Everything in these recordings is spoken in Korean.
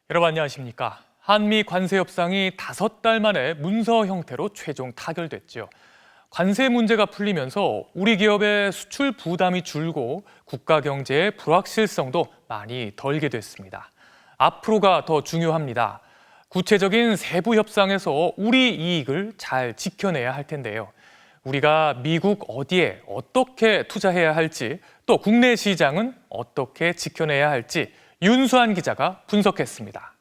여러분 안녕하십니까? 한미 관세 협상이 5달 만에 문서 형태로 최종 타결됐죠. 관세 문제가 풀리면서 우리 기업의 수출 부담이 줄고 국가 경제의 불확실성도 많이 덜게 됐습니다. 앞으로가 더 중요합니다. 구체적인 세부 협상에서 우리 이익을 잘 지켜내야 할 텐데요. 우리가 미국 어디에 어떻게 투자해야 할지, 또 국내 시장은 어떻게 지켜내야 할지 윤수한 기자가 분석했습니다.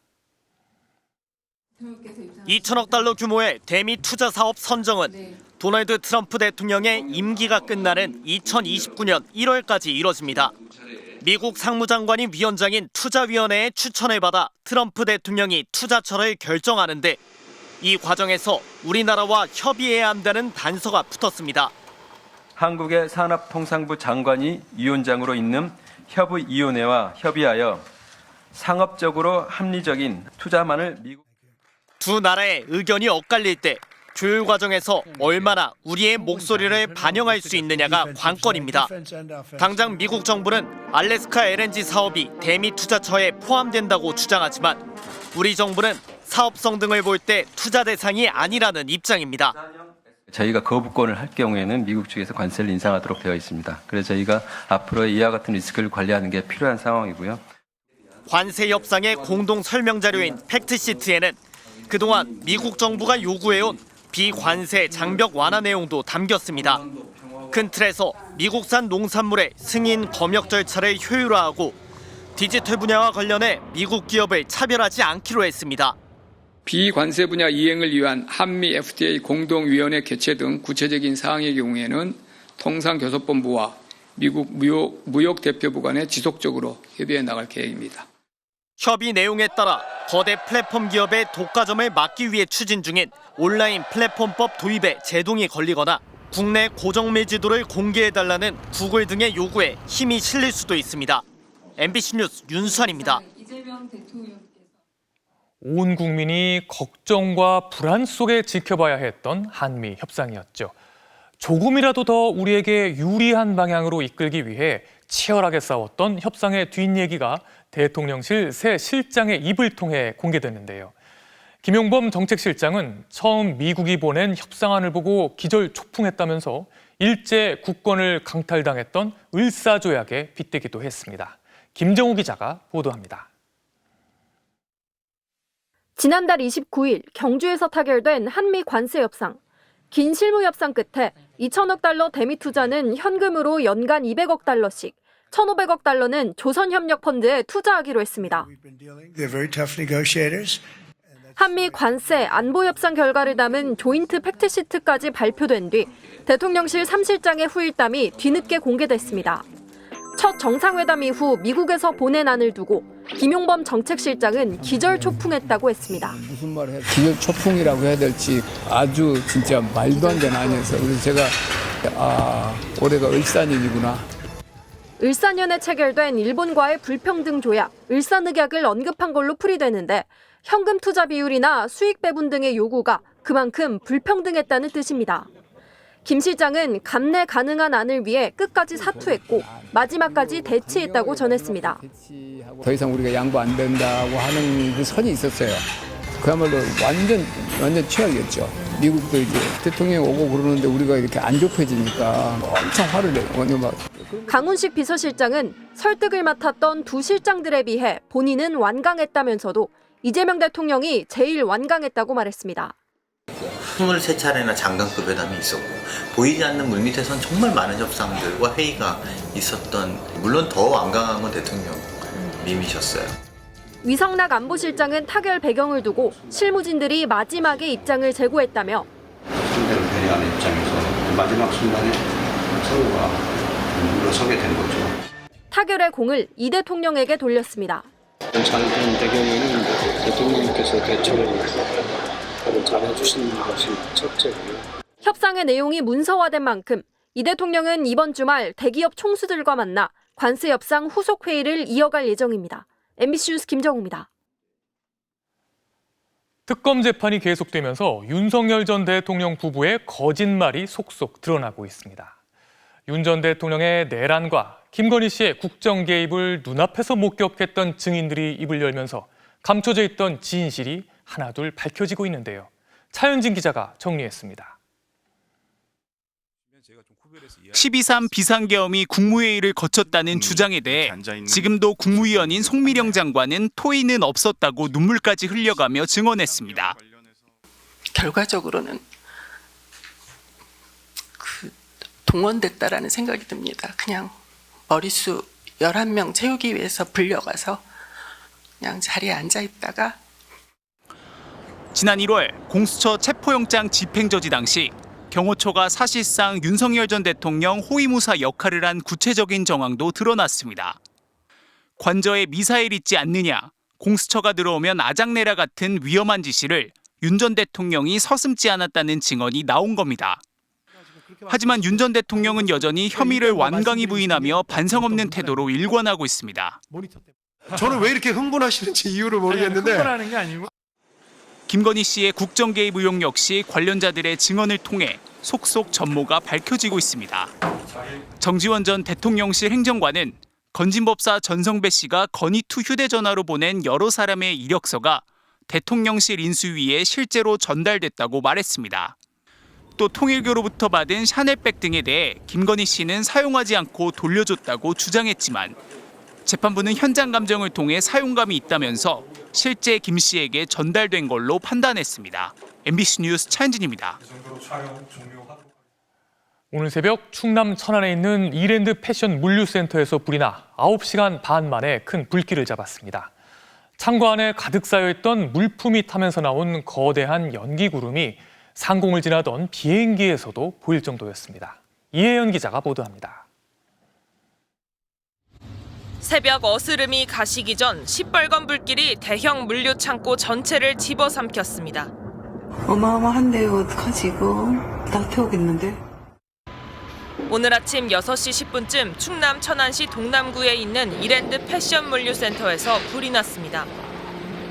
2천억 달러 규모의 대미 투자 사업 선정은 도널드 트럼프 대통령의 임기가 끝나는 2029년 1월까지 이뤄집니다. 미국 상무장관이 위원장인 투자위원회의 추천을 받아 트럼프 대통령이 투자처를 결정하는데 이 과정에서 우리나라와 협의해야 한다는 단서가 붙었습니다. 한국의 산업통상부 장관이 위원장으로 있는 협의위원회와 협의하여 상업적으로 합리적인 투자만을 두 나라의 의견이 엇갈릴 때 조율 과정에서 얼마나 우리의 목소리를 반영할 수 있느냐가 관건입니다. 당장 미국 정부는 알래스카 LNG 사업이 대미 투자처에 포함된다고 주장하지만 우리 정부는 사업성 등을 볼 때 투자 대상이 아니라는 입장입니다. 저희가 거부권을 할 경우에는 미국 측에서 관세를 인상하도록 되어 있습니다. 그래서 저희가 앞으로 이와 같은 리스크를 관리하는 게 필요한 상황이고요. 관세 협상의 공동 설명 자료인 팩트시트에는 그동안 미국 정부가 요구해온 비관세 장벽 완화 내용도 담겼습니다. 큰 틀에서 미국산 농산물의 승인 검역 절차를 효율화하고 디지털 분야와 관련해 미국 기업을 차별하지 않기로 했습니다. 비관세 분야 이행을 위한 한미 FTA 공동위원회 개최 등 구체적인 사항의 경우에는 통상교섭본부와 미국 무역대표부 간에 지속적으로 협의해 나갈 계획입니다. 협의 내용에 따라 거대 플랫폼 기업의 독과점을 막기 위해 추진 중인 온라인 플랫폼법 도입에 제동이 걸리거나 국내 고정밀 지도를 공개해달라는 구글 등의 요구에 힘이 실릴 수도 있습니다. MBC 뉴스 윤수환입니다. 온 국민이 걱정과 불안 속에 지켜봐야 했던 한미 협상이었죠. 조금이라도 더 우리에게 유리한 방향으로 이끌기 위해 치열하게 싸웠던 협상의 뒷얘기가 대통령실 새 실장의 입을 통해 공개됐는데요. 김용범 정책실장은 처음 미국이 보낸 협상안을 보고 기절초풍했다면서 일제 국권을 강탈당했던 을사조약에 빗대기도 했습니다. 김정우 기자가 보도합니다. 지난달 29일 경주에서 타결된 한미 관세 협상. 긴 실무 협상 끝에 2천억 달러 대미 투자는 현금으로 연간 200억 달러씩, 1,500억 달러는 조선협력펀드에 투자하기로 했습니다. 한미 관세 안보 협상 결과를 담은 조인트 팩트시트까지 발표된 뒤 대통령실 3실장의 후일담이 뒤늦게 공개됐습니다. 첫 정상회담 이후 미국에서 보낸 안을 두고 김용범 정책실장은 기절초풍했다고 했습니다. 무슨 말을 해야 기절초풍이라고 해야 될지 아주 진짜 말도 안 되는 아니었어요. 그래서 제가 올해가 을사년이구나. 을사년에 체결된 일본과의 불평등 조약, 을사늑약을 언급한 걸로 풀이되는데 현금 투자 비율이나 수익 배분 등의 요구가 그만큼 불평등했다는 뜻입니다. 김 실장은 감내 가능한 안을 위해 끝까지 사투했고 마지막까지 대치했다고 전했습니다. 더 이상 우리가 양보 안 된다고 하는 그 선이 있었어요. 그야말로 완전 최악이었죠. 미국도 이제 대통령이 오고 그러는데 우리가 이렇게 안 좁혀지니까 엄청 화를 내요. 강훈식 비서실장은 설득을 맡았던 두 실장들에 비해 본인은 완강했다면서도 이재명 대통령이 제일 완강했다고 말했습니다. 23차례나 장관급 회담이 있었고 보이지 않는 물밑에선 정말 많은 협상들과 회의가 있었던, 물론 더 완강한 건 대통령님이셨어요. 위성락 안보실장은 타결 배경을 두고 실무진들이 마지막에 입장을 제고했다며 상대를 배려하는 입장에서 마지막 순간에 서로가 물러서게 된 거죠. 타결의 공을 이 대통령에게 돌렸습니다. 잘된 배경에는 대통령님께서 대처를 잘해주시는 것이 첫째고요. 협상의 내용이 문서화된 만큼 이 대통령은 이번 주말 대기업 총수들과 만나 관세 협상 후속 회의를 이어갈 예정입니다. MBC 뉴스 김정우입니다. 특검 재판이 계속되면서 윤석열 전 대통령 부부의 거짓말이 속속 드러나고 있습니다. 윤 전 대통령의 내란과 김건희 씨의 국정 개입을 눈앞에서 목격했던 증인들이 입을 열면서 감춰져 있던 진실이 하나둘 밝혀지고 있는데요. 차현진 기자가 정리했습니다. 12.3 비상계엄이 국무회의를 거쳤다는 주장에 대해 지금도 국무위원인 송미령 장관은 토의는 없었다고 눈물까지 흘려가며 증언했습니다. 결과적으로는 동원됐다라는 생각이 듭니다. 그냥 머릿수 11명 채우기 위해서 불려가서 그냥 자리에 앉아 있다가. 지난 1월 공수처 체포영장 집행저지 당시 경호처가 사실상 윤석열 전 대통령 호위무사 역할을 한 구체적인 정황도 드러났습니다. 관저에 미사일 있지 않느냐, 공수처가 들어오면 아작내라 같은 위험한 지시를 윤 전 대통령이 서슴지 않았다는 증언이 나온 겁니다. 하지만 윤 전 대통령은 여전히 혐의를 완강히 부인하며 반성 없는 태도로 일관하고 있습니다. 저는 왜 이렇게 흥분하시는지 이유를 모르겠는데. 흥분하는 게 아니고. 김건희 씨의 국정 개입 의혹 역시 관련자들의 증언을 통해 속속 전모가 밝혀지고 있습니다. 정지원 전 대통령실 행정관은 건진법사 전성배 씨가 건의2 휴대전화로 보낸 여러 사람의 이력서가 대통령실 인수위에 실제로 전달됐다고 말했습니다. 또 통일교로부터 받은 샤넬백 등에 대해 김건희 씨는 사용하지 않고 돌려줬다고 주장했지만 재판부는 현장 감정을 통해 사용감이 있다면서 실제 김 씨에게 전달된 걸로 판단했습니다. MBC 뉴스 차현진입니다. 오늘 새벽 충남 천안에 있는 이랜드 패션 물류센터에서 불이 나 9시간 반 만에 큰 불길을 잡았습니다. 창고 안에 가득 쌓여있던 물품이 타면서 나온 거대한 연기 구름이 상공을 지나던 비행기에서도 보일 정도였습니다. 이혜연 기자가 보도합니다. 새벽 어스름이 가시기 전 시뻘건 불길이 대형 물류 창고 전체를 집어삼켰습니다. 어마어마한데요. 어떡하지 이거. 다 태우겠는데. 오늘 아침 6시 10분쯤 충남 천안시 동남구에 있는 이랜드 패션 물류센터에서 불이 났습니다.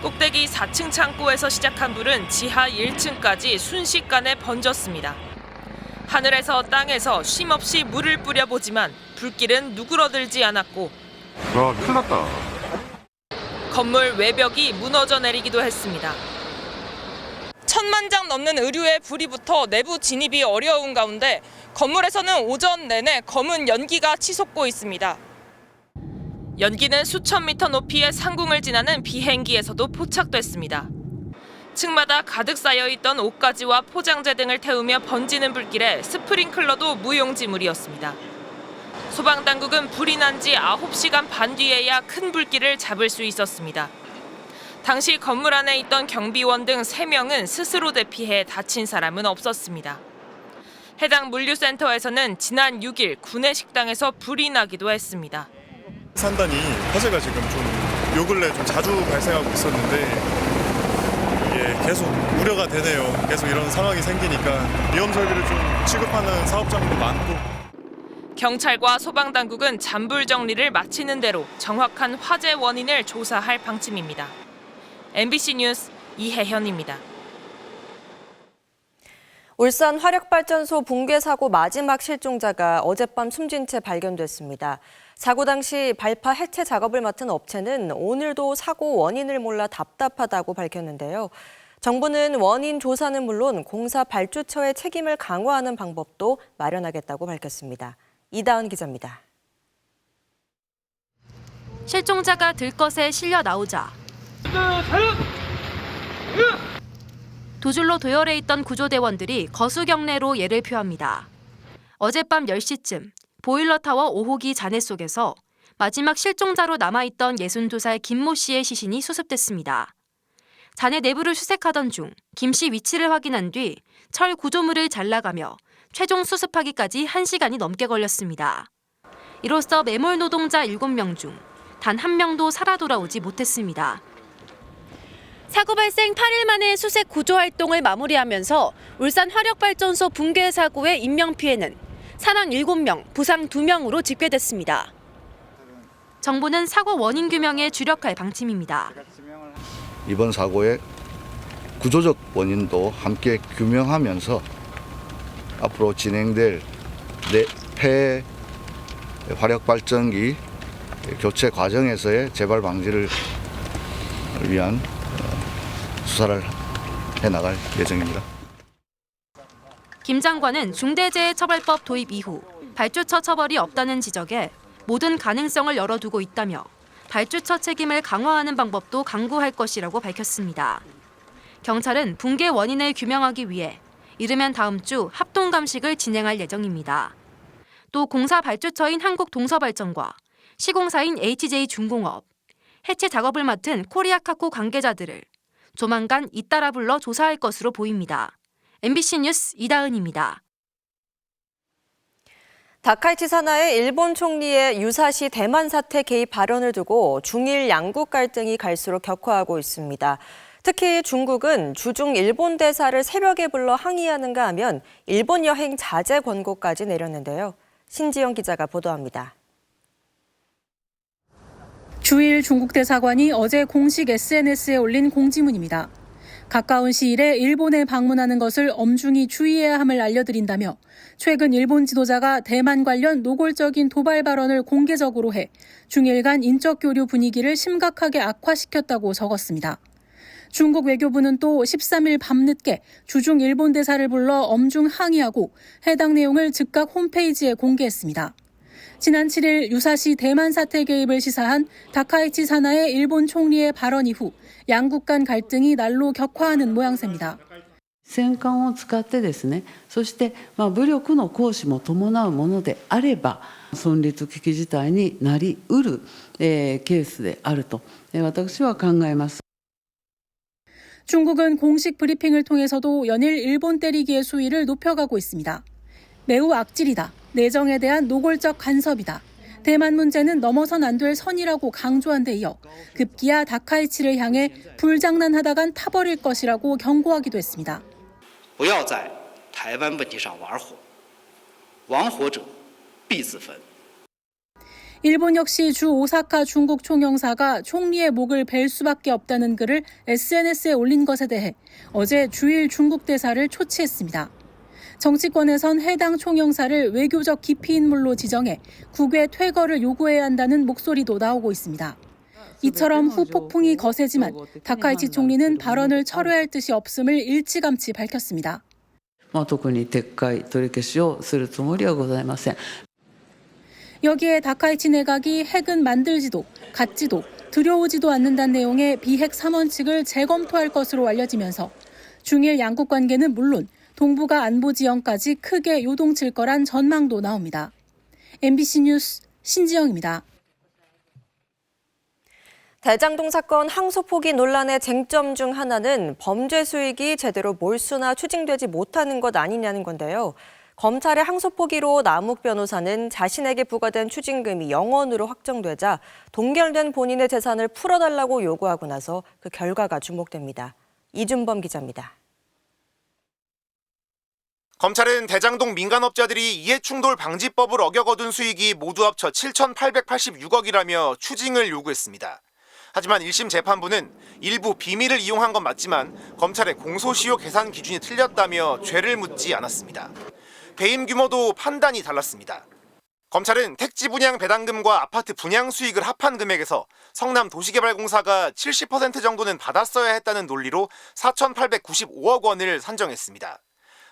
꼭대기 4층 창고에서 시작한 불은 지하 1층까지 순식간에 번졌습니다. 하늘에서 땅에서 쉼없이 물을 뿌려보지만 불길은 누그러들지 않았고 큰일 났다. 건물 외벽이 무너져 내리기도 했습니다. 1000만 장 넘는 의류에 불이 붙어 내부 진입이 어려운 가운데 건물에서는 오전 내내 검은 연기가 치솟고 있습니다. 연기는 수천 미터 높이의 상공을 지나는 비행기에서도 포착됐습니다. 층마다 가득 쌓여있던 옷가지와 포장재 등을 태우며 번지는 불길에 스프링클러도 무용지물이었습니다. 소방당국은 불이 난 지 9시간 반 뒤에야 큰 불길을 잡을 수 있었습니다. 당시 건물 안에 있던 경비원 등 3명은 스스로 대피해 다친 사람은 없었습니다. 해당 물류센터에서는 지난 6일 구내 식당에서 불이 나기도 했습니다. 산단이 화재가 지금 좀 요 근래 좀 자주 발생하고 있었는데 이게 계속 우려가 되네요. 계속 이런 상황이 생기니까 위험 설비를 좀 취급하는 사업장도 많고. 경찰과 소방당국은 잔불 정리를 마치는 대로 정확한 화재 원인을 조사할 방침입니다. MBC 뉴스 이혜현입니다. 울산 화력발전소 붕괴 사고 마지막 실종자가 어젯밤 숨진 채 발견됐습니다. 사고 당시 발파 해체 작업을 맡은 업체는 오늘도 사고 원인을 몰라 답답하다고 밝혔는데요. 정부는 원인 조사는 물론 공사 발주처의 책임을 강화하는 방법도 마련하겠다고 밝혔습니다. 이다은 기자입니다. 실종자가 들것에 실려 나오자 두 줄로 도열해 있던 구조대원들이 거수경례로 예를 표합니다. 어젯밤 10시쯤 보일러타워 5호기 잔해 속에서 마지막 실종자로 남아있던 62살 김모 씨의 시신이 수습됐습니다. 잔해 내부를 수색하던 중 김 씨 위치를 확인한 뒤 철 구조물을 잘라가며 최종 수습하기까지 1시간이 넘게 걸렸습니다. 이로써 매몰 노동자 7명 중 단 1명도 살아 돌아오지 못했습니다. 사고 발생 8일 만에 수색 구조 활동을 마무리하면서 울산 화력발전소 붕괴 사고의 인명피해는 사망 7명, 부상 2명으로 집계됐습니다. 정부는 사고 원인 규명에 주력할 방침입니다. 이번 사고의 구조적 원인도 함께 규명하면서 앞으로 진행될 폐 화력발전기 교체 과정에서의 재발 방지를 위한 수사를 해나갈 예정입니다. 김 장관은 중대재해처벌법 도입 이후 발주처 처벌이 없다는 지적에 모든 가능성을 열어두고 있다며 발주처 책임을 강화하는 방법도 강구할 것이라고 밝혔습니다. 경찰은 붕괴 원인을 규명하기 위해 이르면 다음 주 합동감식을 진행할 예정입니다. 또 공사 발주처인 한국동서발전과 시공사인 HJ중공업, 해체 작업을 맡은 코리아카코 관계자들을 조만간 잇따라 불러 조사할 것으로 보입니다. MBC 뉴스 이다은입니다. 다카이치 산하의 일본 총리의 유사시 대만 사태 개입 발언을 두고 중일 양국 갈등이 갈수록 격화하고 있습니다. 특히 중국은 주중 일본 대사를 새벽에 불러 항의하는가 하면 일본 여행 자제 권고까지 내렸는데요. 신지영 기자가 보도합니다. 주일 중국 대사관이 어제 공식 SNS에 올린 공지문입니다. 가까운 시일에 일본에 방문하는 것을 엄중히 주의해야 함을 알려드린다며 최근 일본 지도자가 대만 관련 노골적인 도발 발언을 공개적으로 해 중일 간 인적 교류 분위기를 심각하게 악화시켰다고 적었습니다. 중국 외교부는 또 13일 밤늦게 주중 일본 대사를 불러 엄중 항의하고 해당 내용을 즉각 홈페이지에 공개했습니다. 지난 7일 유사시 대만 사태 개입을 시사한 다카이치 산하의 일본 총리의 발언 이후 양국 간 갈등이 날로 격화하는 모양새입니다. 戦艦を使ってですね、そして武力の行使も伴うものであれば存立危機事態になりうるケースであると私は考えます。 중국은 공식 브리핑을 통해서도 연일 일본 때리기의 수위를 높여가고 있습니다. 매우 악질이다. 내정에 대한 노골적 간섭이다. 대만 문제는 넘어선 안 될 선이라고 강조한 데 이어 급기야 다카이치를 향해 불장난하다간 타버릴 것이라고 경고하기도 했습니다. 不要在台湾问题上玩火，玩火者必自焚。 일본 역시 주 오사카 중국 총영사가 총리의 목을 벨 수밖에 없다는 글을 SNS에 올린 것에 대해 어제 주일 중국 대사를 초치했습니다. 정치권에선 해당 총영사를 외교적 기피 인물로 지정해 국외 퇴거를 요구해야 한다는 목소리도 나오고 있습니다. 이처럼 후폭풍이 거세지만 다카이치 총리는 발언을 철회할 뜻이 없음을 일찌감치 밝혔습니다. 特に撤回取り消しをするつもりはございません。 여기에 다카이치 내각이 핵은 만들지도 갖지도 두려우지도 않는다는 내용의 비핵 3원칙을 재검토할 것으로 알려지면서 중일 양국 관계는 물론 동북아 안보 지형까지 크게 요동칠 거란 전망도 나옵니다. MBC 뉴스 신지영입니다. 대장동 사건 항소 포기 논란의 쟁점 중 하나는 범죄 수익이 제대로 몰수나 추징되지 못하는 것 아니냐는 건데요. 검찰의 항소 포기로 남욱 변호사는 자신에게 부과된 추징금이 0원으로 확정되자 동결된 본인의 재산을 풀어달라고 요구하고 나서 그 결과가 주목됩니다. 이준범 기자입니다. 검찰은 대장동 민간업자들이 이해충돌 방지법을 어겨 거둔 수익이 모두 합쳐 7,886억이라며 추징을 요구했습니다. 하지만 1심 재판부는 일부 비밀을 이용한 건 맞지만 검찰의 공소시효 계산 기준이 틀렸다며 죄를 묻지 않았습니다. 배임 규모도 판단이 달랐습니다. 검찰은 택지 분양 배당금과 아파트 분양 수익을 합한 금액에서 성남 도시개발공사가 70% 정도는 받았어야 했다는 논리로 4,895억 원을 산정했습니다.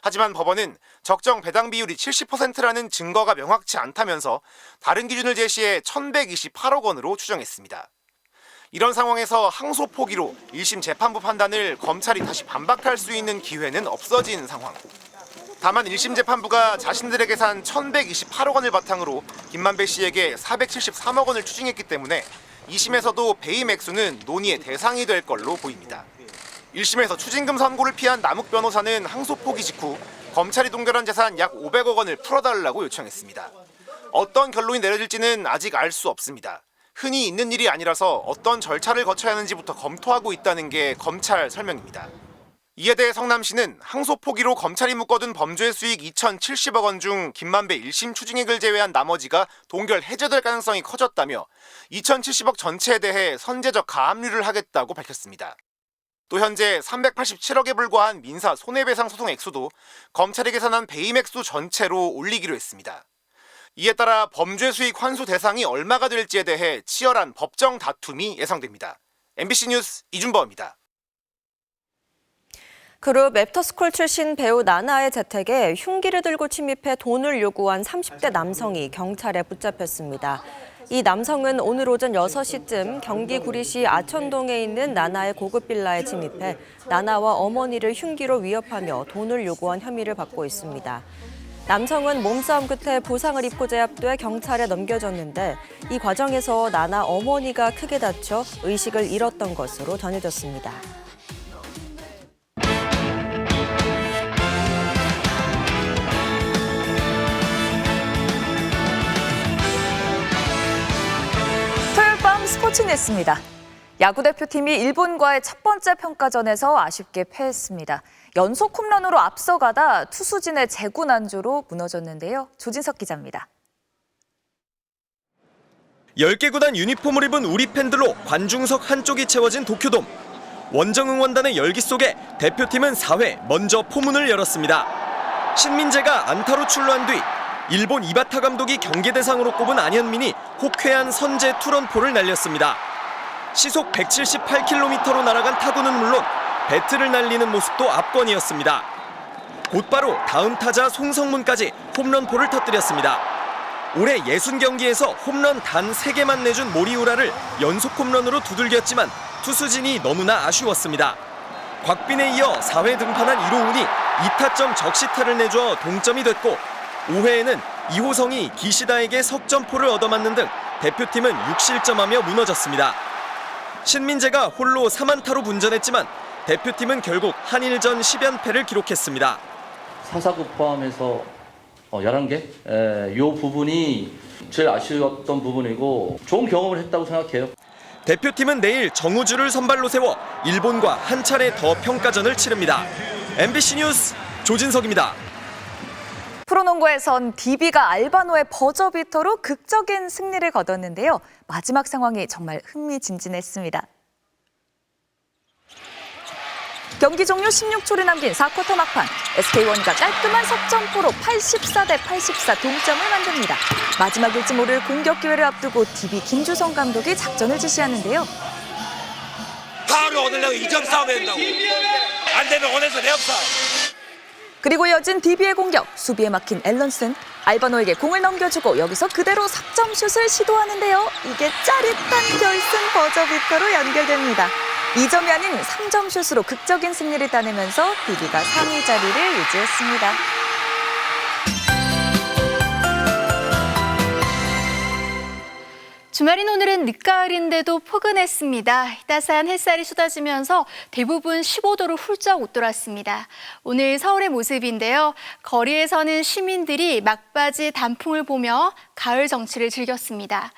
하지만 법원은 적정 배당 비율이 70%라는 증거가 명확치 않다면서 다른 기준을 제시해 1,128억 원으로 추정했습니다. 이런 상황에서 항소 포기로 1심 재판부 판단을 검찰이 다시 반박할 수 있는 기회는 없어진 상황. 다만 1심 재판부가 자신들의 계산 1,128억 원을 바탕으로 김만배 씨에게 473억 원을 추징했기 때문에 2심에서도 배임 액수는 논의의 대상이 될 걸로 보입니다. 1심에서 추징금 선고를 피한 남욱 변호사는 항소 포기 직후 검찰이 동결한 재산 약 500억 원을 풀어달라고 요청했습니다. 어떤 결론이 내려질지는 아직 알 수 없습니다. 흔히 있는 일이 아니라서 어떤 절차를 거쳐야 하는지부터 검토하고 있다는 게 검찰 설명입니다. 이에 대해 성남시는 항소 포기로 검찰이 묶어둔 범죄 수익 2,070억 원 중 김만배 1심 추징액을 제외한 나머지가 동결 해제될 가능성이 커졌다며 2,070억 전체에 대해 선제적 가압류를 하겠다고 밝혔습니다. 또 현재 387억에 불과한 민사 손해배상 소송 액수도 검찰이 계산한 배임 액수 전체로 올리기로 했습니다. 이에 따라 범죄 수익 환수 대상이 얼마가 될지에 대해 치열한 법정 다툼이 예상됩니다. MBC 뉴스 이준범입니다. 그룹 애프터스쿨 출신 배우 나나의 재택에 흉기를 들고 침입해 돈을 요구한 30대 남성이 경찰에 붙잡혔습니다. 이 남성은 오늘 오전 6시쯤 경기 구리시 아천동에 있는 나나의 고급 빌라에 침입해 나나와 어머니를 흉기로 위협하며 돈을 요구한 혐의를 받고 있습니다. 남성은 몸싸움 끝에 부상을 입고 제압돼 경찰에 넘겨졌는데 이 과정에서 나나 어머니가 크게 다쳐 의식을 잃었던 것으로 전해졌습니다. 토요일 밤 스포츠 뉴스입니다. 야구대표팀이 일본과의 첫 번째 평가전에서 아쉽게 패했습니다. 연속 홈런으로 앞서가다 투수진의 재구난조로 무너졌는데요. 조진석 기자입니다. 10개 구단 유니폼을 입은 우리 팬들로 관중석 한쪽이 채워진 도쿄돔. 원정 응원단의 열기 속에 대표팀은 4회 먼저 포문을 열었습니다. 신민재가 안타로 출루한 뒤 일본 이바타 감독이 경계 대상으로 꼽은 안현민이 호쾌한 선제 투런포를 날렸습니다. 시속 178km로 날아간 타구는 물론 배트를 날리는 모습도 압권이었습니다. 곧바로 다음 타자 송성문까지 홈런포를 터뜨렸습니다. 올해 60경기에서 홈런 단 3개만 내준 모리우라를 연속 홈런으로 두들겼지만 투수진이 너무나 아쉬웠습니다. 곽빈에 이어 4회 등판한 이로운이 2타점 적시타를 내줘 동점이 됐고 5회에는 이호성이 기시다에게 석점포를 얻어맞는 등 대표팀은 6실점하며 무너졌습니다. 신민재가 홀로 3안타로 분전했지만 대표팀은 결국 한일전 10연패를 기록했습니다. 4사구 포함해서 11개? 이 부분이 제일 아쉬웠던 부분이고 좋은 경험을 했다고 생각해요. 대표팀은 내일 정우주를 선발로 세워 일본과 한 차례 더 평가전을 치릅니다. MBC 뉴스 조진석입니다. 프로농구에선 DB가 알바노의 버저비터로 극적인 승리를 거뒀는데요. 마지막 상황이 정말 흥미진진했습니다. 경기 종료 16초를 남긴 4쿼터 막판, SK-1가 깔끔한 석점포로 84대84 동점을 만듭니다. 마지막일지 모를 공격 기회를 앞두고 DB 김주성 감독이 작전을 지시하는데요. 파울을 얻으려고 2점 싸움해야 된다고. 안 되면 원해서 내업 싸움. 그리고 이어진 DB의 공격, 수비에 막힌 앨런슨, 알바노에게 공을 넘겨주고 여기서 그대로 석점슛을 시도하는데요. 이게 짜릿한 결승 버저비터로 연결됩니다. 2점이 아닌 3점 슛으로 극적인 승리를 따내면서 DB가 3위 자리를 유지했습니다. 주말인 오늘은 늦가을인데도 포근했습니다. 따스한 햇살이 쏟아지면서 대부분 15도를 훌쩍 웃돌았습니다. 오늘 서울의 모습인데요. 거리에서는 시민들이 막바지 단풍을 보며 가을 정취를 즐겼습니다.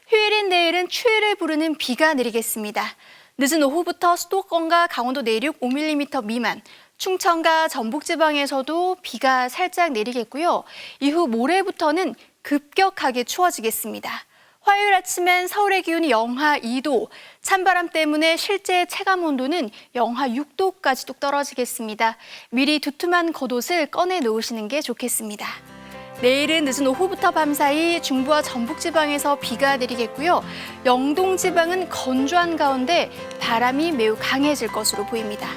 휴일인 내일은 추위를 부르는 비가 내리겠습니다. 늦은 오후부터 수도권과 강원도 내륙 5mm 미만, 충청과 전북지방에서도 비가 살짝 내리겠고요. 이후 모레부터는 급격하게 추워지겠습니다. 화요일 아침엔 서울의 기온이 영하 2도, 찬바람 때문에 실제 체감 온도는 영하 6도까지 뚝 떨어지겠습니다. 미리 두툼한 겉옷을 꺼내 놓으시는 게 좋겠습니다. 내일은 늦은 오후부터 밤사이 중부와 전북지방에서 비가 내리겠고요. 영동지방은 건조한 가운데 바람이 매우 강해질 것으로 보입니다.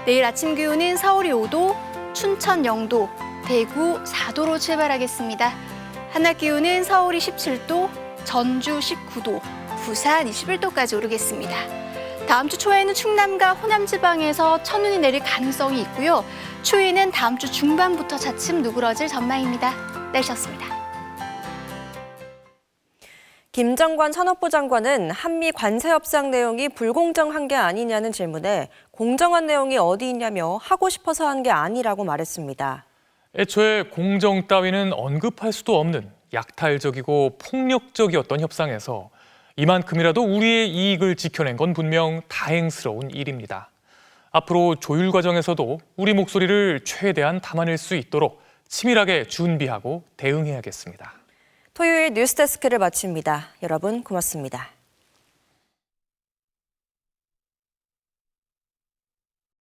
내일 아침 기온은 서울이 5도, 춘천 0도, 대구 4도로 출발하겠습니다. 한낮 기온은 서울이 17도, 전주 19도, 부산 21도까지 오르겠습니다. 다음 주 초에는 충남과 호남 지방에서 첫눈이 내릴 가능성이 있고요. 추위는 다음 주 중반부터 차츰 누그러질 전망입니다. 날씨였습니다. 김정관 산업부 장관은 한미 관세 협상 내용이 불공정한 게 아니냐는 질문에 공정한 내용이 어디 있냐며 하고 싶어서 한 게 아니라고 말했습니다. 애초에 공정 따위는 언급할 수도 없는 약탈적이고 폭력적이었던 협상에서 이만큼이라도 우리의 이익을 지켜낸 건 분명 다행스러운 일입니다. 앞으로 조율 과정에서도 우리 목소리를 최대한 담아낼 수 있도록 치밀하게 준비하고 대응해야겠습니다. 토요일 뉴스데스크를 마칩니다. 여러분 고맙습니다.